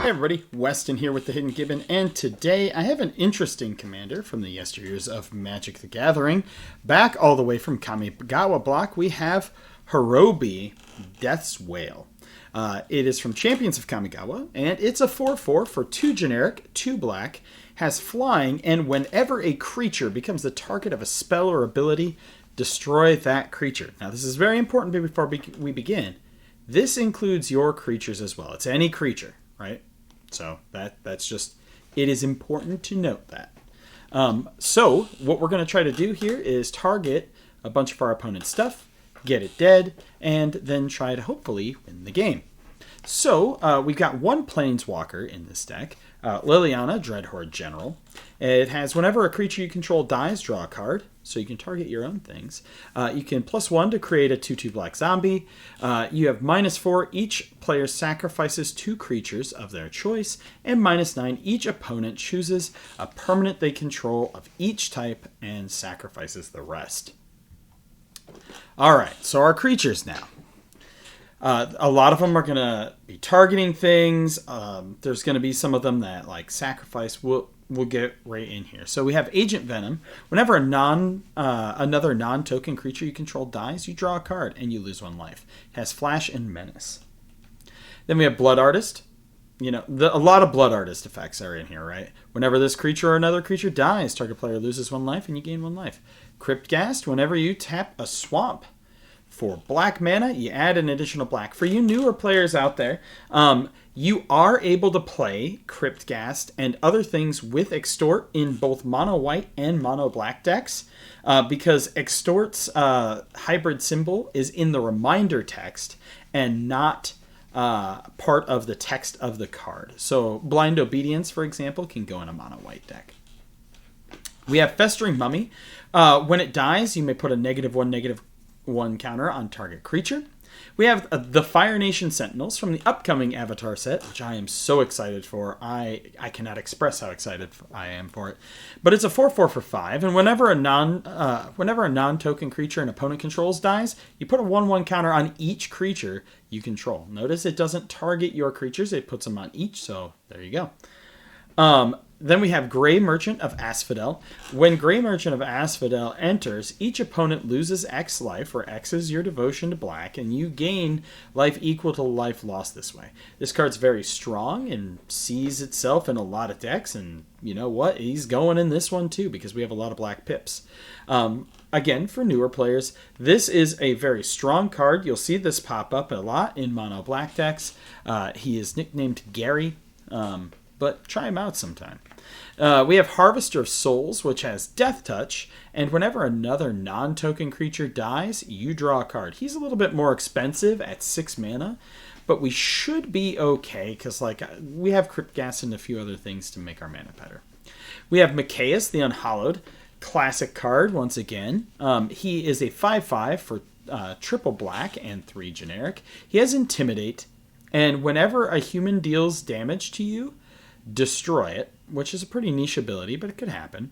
Hey everybody, Weston here with the Hidden Gibbon, and today I have an interesting commander from the yesteryears of Magic the Gathering. Back all the way from Kamigawa block, we have Horobi, Death's Wail. It is from Champions of Kamigawa, and it's a 4/4 for 2 generic, 2 black, has flying, and whenever a creature becomes the target of a spell or ability, destroy that creature. Now this is very important before we begin. This includes your creatures as well. It's any creature, right? So that's just, it is important to note that. So what we're going to try to do here is target a bunch of our opponent's stuff, get it dead, and then try to hopefully win the game. So we've got one Planeswalker in this deck, Liliana, Dreadhorde General. It has whenever a creature you control dies, draw a card, so you can target your own things. You can +1 to create a 2/2 black zombie. You have -4, each player sacrifices 2 creatures of their choice, and -9, each opponent chooses a permanent they control of each type and sacrifices the rest. Alright, so our creatures now. A lot of them are going to be targeting things. There's going to be some of them that like sacrifice. We'll get right in here. So we have Agent Venom. Whenever another non-token creature you control dies, you draw a card and you lose 1 life. It has Flash and Menace. Then we have Blood Artist. You know, a lot of Blood Artist effects are in here, right? Whenever this creature or another creature dies, target player loses 1 life and you gain 1 life. Cryptghast. Whenever you tap a swamp for black mana, you add an additional black. For you newer players out there, you are able to play Cryptghast and other things with Extort in both mono white and mono black decks, because Extort's hybrid symbol is in the reminder text and not part of the text of the card. So Blind Obedience, for example, can go in a mono white deck. We have Festering Mummy. When it dies, you may put a -1/-1 counter on target creature. We have the Fire Nation Sentinels from the upcoming Avatar set, which I am so excited for. I cannot express how excited I am for it. But it's a 4/4 for 5, and whenever a non-token creature an opponent controls dies, you put a 1/1 counter on each creature you control. Notice it doesn't target your creatures; it puts them on each. So there you go. Then we have Grey Merchant of Asphodel. When Grey Merchant of Asphodel enters, each opponent loses X life, where X is your devotion to black, and you gain life equal to life lost this way. This card's very strong and sees itself in a lot of decks, and you know what? He's going in this one too, because we have a lot of black pips. Again, for newer players, this is a very strong card. You'll see this pop up a lot in mono black decks. He is nicknamed Gary. But try him out sometime. We have Harvester of Souls, which has Death Touch, and whenever another non-token creature dies, you draw a card. He's a little bit more expensive at 6 mana, but we should be okay, because like we have Cryptghast and a few other things to make our mana better. We have Mikaeus, the Unhallowed, classic card once again. He is a 5/5 for triple black and 3 generic. He has Intimidate, and whenever a human deals damage to you, destroy it, which is a pretty niche ability, but it could happen.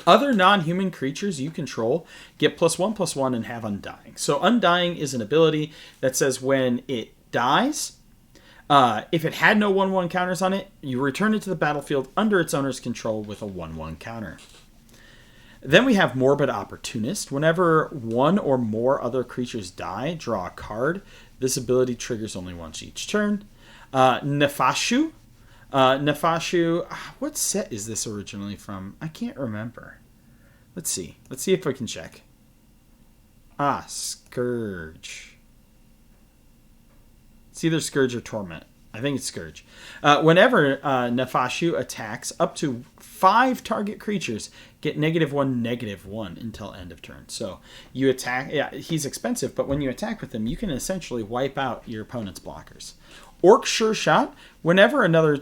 Other non-human creatures you control get +1/+1 and have Undying. So Undying is an ability that says when it dies, if it had no 1/1 counters on it, you return it to the battlefield under its owner's control with a 1/1 counter. Then we have Morbid Opportunist. Whenever one or more other creatures die, draw a card. This ability triggers only once each turn. Nefashu. What set is this originally from? I can't remember. Let's see if I can check. Scourge. It's either Scourge or Torment. I think it's Scourge. Whenever Nefashu attacks, up to 5 target creatures get -1/-1 until end of turn. So you attack. Yeah, he's expensive, but when you attack with him, you can essentially wipe out your opponent's blockers. Orc Sure Shot. Whenever another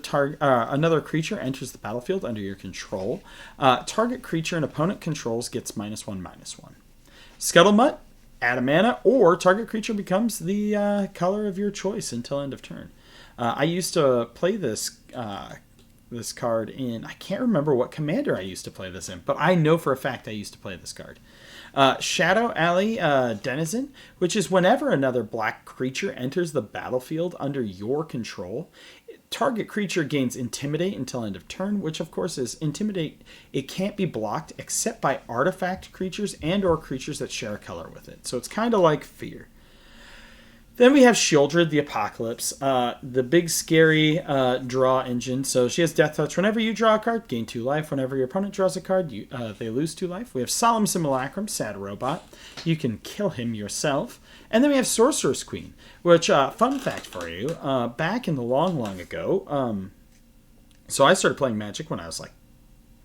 creature enters the battlefield under your control, target creature an opponent controls gets -1/-1. Scuttlemutt. Add a mana, or target creature becomes the color of your choice until end of turn. I used to play this card in, I can't remember what commander I used to play this in, but I know for a fact I used to play this card. Shadow Alley Denizen, which is whenever another black creature enters the battlefield under your control, Target creature gains Intimidate until end of turn, which of course is Intimidate. It can't be blocked except by artifact creatures and or creatures that share a color with it. So it's kind of like Fear. Then we have Shieldred, the Apocalypse, the big scary draw engine. So she has Death Touch. Whenever you draw a card, gain 2 life. Whenever your opponent draws a card, they lose 2 life. We have Solemn Simulacrum, Sad Robot. You can kill him yourself. And then we have Sorcerer's Queen, which, fun fact for you, back in the long ago, so I started playing Magic when I was like,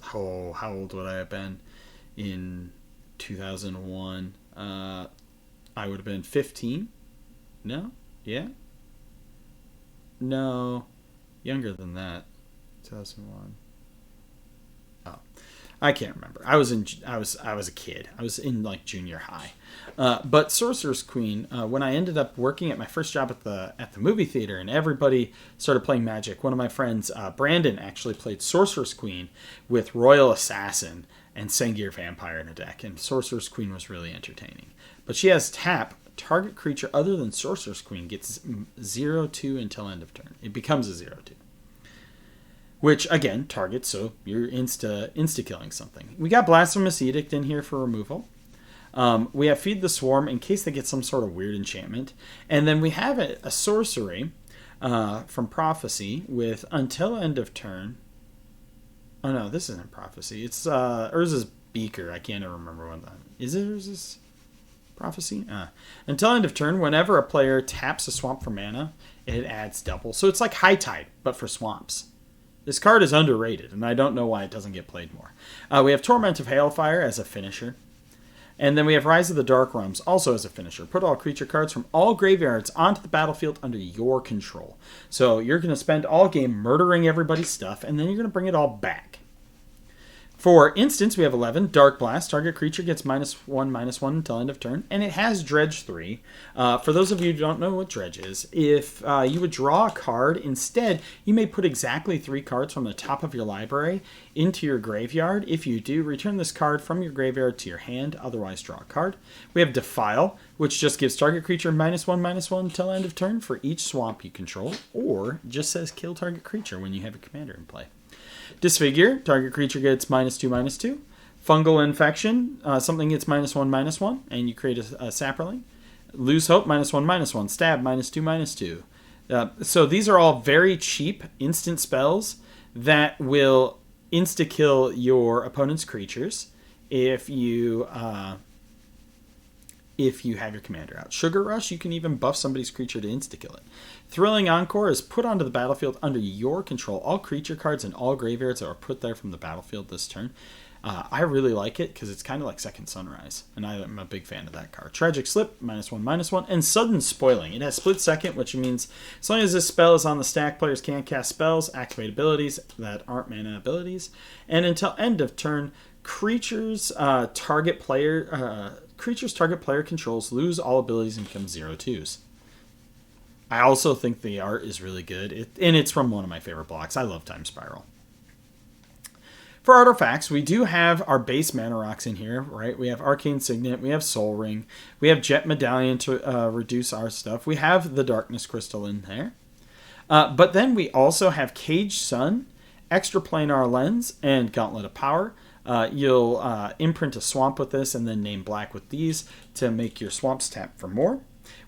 how old would I have been? In 2001, I would have been 15. No? Yeah? No. Younger than that. 2001. Oh. I can't remember. I was a kid. I was in like junior high. But Sorcerer's Queen, when I ended up working at my first job at the movie theater and everybody started playing Magic, one of my friends, Brandon, actually played Sorcerer's Queen with Royal Assassin and Sengir Vampire in a deck. And Sorcerer's Queen was really entertaining. But she has tap. Target creature other than Sorcerer's Queen gets 0/2 until end of turn. It becomes a 0/2. Which, again, targets, so you're insta-killing something. We got Blasphemous Edict in here for removal. We have Feed the Swarm in case they get some sort of weird enchantment. And then we have a sorcery from Prophecy with Until End of Turn. Oh, no, this isn't Prophecy. It's Urza's Beaker. I can't remember what that is. Is it Urza's Prophecy? Until End of Turn, whenever a player taps a swamp for mana, it adds double. So it's like High Tide, but for swamps. This card is underrated, and I don't know why it doesn't get played more. We have Torment of Hailfire as a finisher. And then we have Rise of the Dark Realms also as a finisher. Put all creature cards from all graveyards onto the battlefield under your control. So you're going to spend all game murdering everybody's stuff, and then you're going to bring it all back. For instance, we have 11, Dark Blast. Target creature gets -1/-1 until end of turn. And it has Dredge 3. For those of you who don't know what Dredge is, if you would draw a card, instead, you may put exactly 3 cards from the top of your library into your graveyard. If you do, return this card from your graveyard to your hand. Otherwise, draw a card. We have Defile, which just gives target creature -1/-1 until end of turn for each swamp you control. Or just says kill target creature when you have a commander in play. Disfigure, target creature gets -2/-2. Fungal Infection, something gets -1/-1, and you create a Saproling. Lose Hope, -1/-1. Stab, -2/-2. So these are all very cheap instant spells that will insta-kill your opponent's creatures if you have your commander out. Sugar Rush, you can even buff somebody's creature to insta-kill it. Thrilling Encore is put onto the battlefield under your control. All creature cards and all graveyards are put there from the battlefield this turn. I really like it because it's kind of like Second Sunrise, and I'm a big fan of that card. Tragic Slip, -1/-1, and Sudden Spoiling. It has Split Second, which means as long as this spell is on the stack, players can't cast spells, activate abilities that aren't mana abilities, and until end of turn, creatures target player controls lose all abilities and become 0/2s. I also think the art is really good, and it's from one of my favorite blocks. I love Time Spiral. For artifacts, we do have our base mana rocks in here, right? We have Arcane Signet, we have Soul Ring, we have Jet Medallion to reduce our stuff. We have the Darkness Crystal in there. But then we also have Cage Sun, Extraplanar Lens, and Gauntlet of Power. You'll imprint a swamp with this and then name black with these to make your swamps tap for more.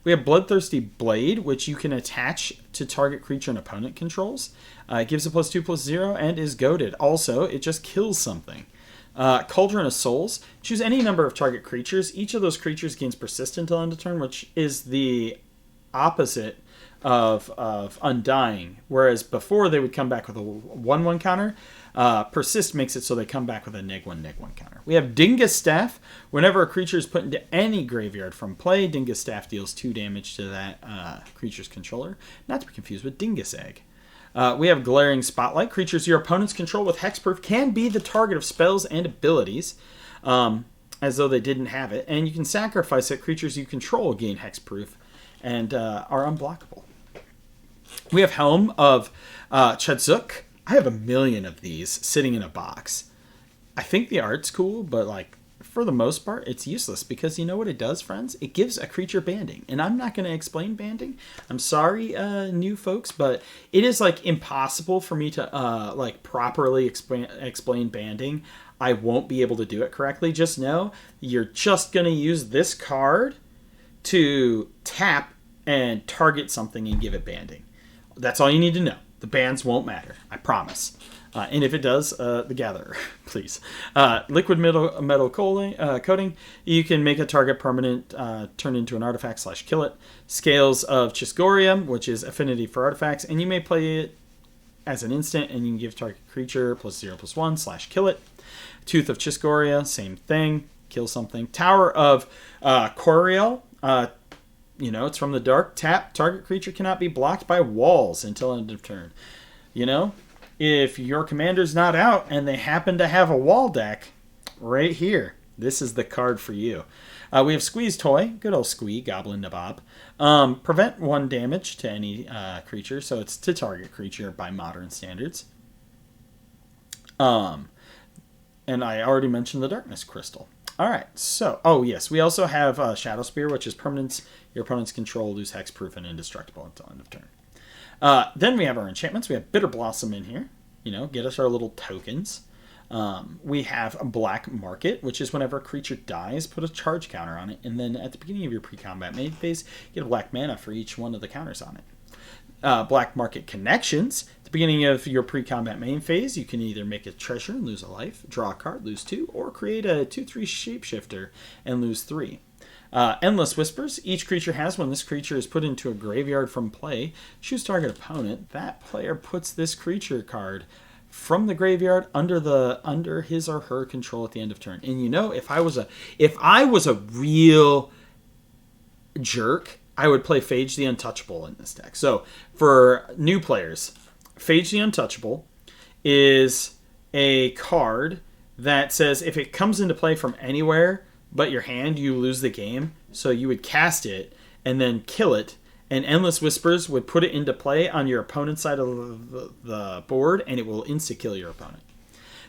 We have Bloodthirsty Blade, which you can attach to target creature and opponent controls. It gives a +2/+0 and is goaded. Also, it just kills something. Cauldron of Souls. Choose any number of target creatures. Each of those creatures gains Persistent until end of turn, which is the opposite of Undying. Whereas before they would come back with a 1/1 counter. Persist makes it so they come back with a -1/-1 counter. We have Dingus Staff. Whenever a creature is put into any graveyard from play, Dingus Staff deals 2 damage to that creature's controller. Not to be confused with Dingus Egg. We have Glaring Spotlight. Creatures your opponents control with hexproof can be the target of spells and abilities, as though they didn't have it. And you can sacrifice it. Creatures you control gain hexproof and are unblockable. We have Helm of Chadzuk. I have a million of these sitting in a box. I think the art's cool, but like for the most part, it's useless because you know what it does, friends? It gives a creature banding. And I'm not going to explain banding. I'm sorry, new folks, but it is like impossible for me to like properly explain banding. I won't be able to do it correctly. Just know you're just going to use this card to tap and target something and give it banding. That's all you need to know. The bands won't matter. I promise. And if it does, the Gatherer, please. Liquid metal coating. You can make a target permanent turn into an artifact / kill it. Scales of Chisgorium, which is affinity for artifacts. And you may play it as an instant, and you can give target creature +0/+1 / kill it. Tooth of Chisgoria, same thing. Kill something. Tower of Coriel. It's from the dark. Tap. Target creature cannot be blocked by walls until end of turn. If your commander's not out and they happen to have a wall deck, right here, this is the card for you. We have Squeeze Toy, good old Squee, Goblin Nabob. Prevent 1 damage to any creature, so it's to target creature by modern standards. And I already mentioned the Darkness Crystal. All right, so, yes, we also have Shadow Spear, which is permanents your opponents control, lose hexproof, and indestructible until end of turn. Then we have our enchantments. We have Bitter Blossom in here. Get us our little tokens. We have a Black Market, which is whenever a creature dies, put a charge counter on it. And then at the beginning of your pre-combat main phase, get a black mana for each one of the counters on it. Black Market Connections. At the beginning of your pre-combat main phase, you can either make a treasure and lose a life, draw a card, lose 2, or create a 2/3 shapeshifter and lose 3. Endless Whispers. Each creature has, when this creature is put into a graveyard from play, choose target opponent. That player puts this creature card from the graveyard under his or her control at the end of turn. And if I was a real jerk, I would play Phage the Untouchable in this deck. So for new players, Phage the Untouchable is a card that says if it comes into play from anywhere but your hand, you lose the game. So you would cast it and then kill it, and Endless Whispers would put it into play on your opponent's side of the board, and it will insta-kill your opponent.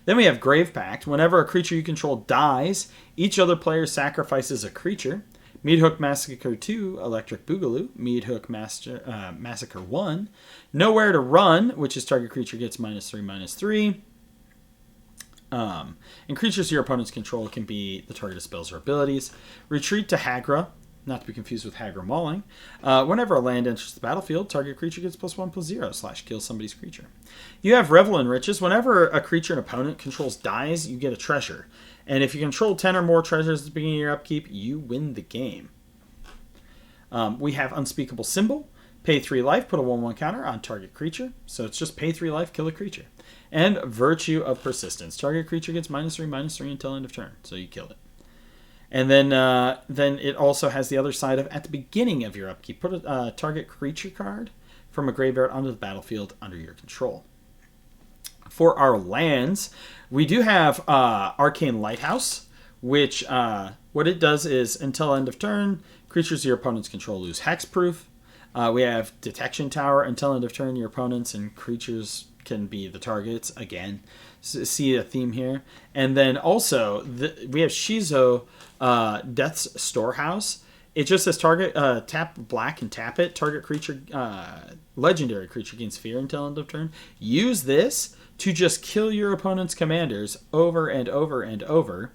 Then we have Grave Pact. Whenever a creature you control dies, each other player sacrifices a creature. Meathook Massacre 2, Electric Boogaloo. Meathook Massacre 1. Nowhere to Run, which is target creature gets -3/-3. And creatures your opponent's control can be the target of spells or abilities. Retreat to Hagra, not to be confused with Hagra Mauling. Whenever a land enters the battlefield, target creature gets +1/+0 / kill somebody's creature. You have Revel in Riches. Whenever a creature an opponent controls dies, you get a treasure. And if you control 10 or more treasures at the beginning of your upkeep, you win the game. We have Unspeakable Symbol. Pay 3 life, put a 1/1 counter on target creature. So it's just pay 3 life, kill a creature. And Virtue of Persistence. Target creature gets -3/-3 until end of turn. So you kill it. And then it also has the other side of at the beginning of your upkeep, put a target creature card from a graveyard onto the battlefield under your control. For our lands, we do have Arcane Lighthouse, which what it does is until end of turn, creatures your opponents control lose hexproof. We have Detection Tower. Until end of turn, your opponents and creatures can be the targets. Again, see a theme here. And then also, we have Shizo Death's Storehouse. It just says target tap black and tap it. Target creature, legendary creature gains fear until end of turn. Use this to just kill your opponent's commanders over and over and over.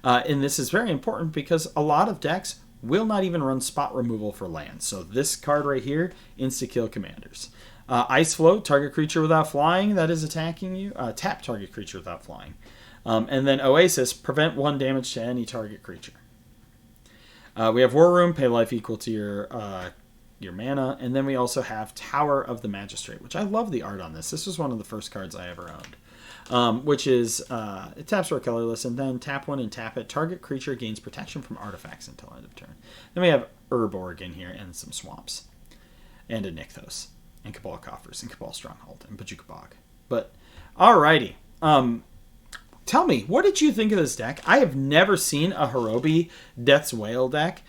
And this is very important because a lot of decks will not even run spot removal for lands. So this card right here, insta-kill commanders. Ice Flow, target creature without flying that is attacking you. Tap target creature without flying. And then Oasis, prevent 1 damage to any target creature. We have War Room, pay life equal to your mana. And then we also have Tower of the Magistrate, which I love the art on this. This was one of the first cards I ever owned. Which is, it taps for a colorless, and then tap 1 and tap it. Target creature gains protection from artifacts until end of turn. Then we have Urborg in here, and some swamps. And a Nykthos. And Cabal Coffers, and Cabal Stronghold, and Bojuka Bog. But, alrighty. Tell me, what did you think of this deck? I have never seen a Horobi Death's Wail deck.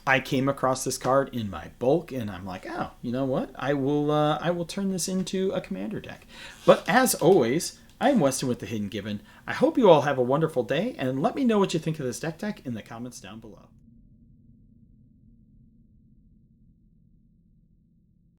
I came across this card in my bulk, and I'm like, oh, you know what? I will turn this into a commander deck. But as always, I'm Weston with the Hidden Given. I hope you all have a wonderful day, and let me know what you think of this deck in the comments down below.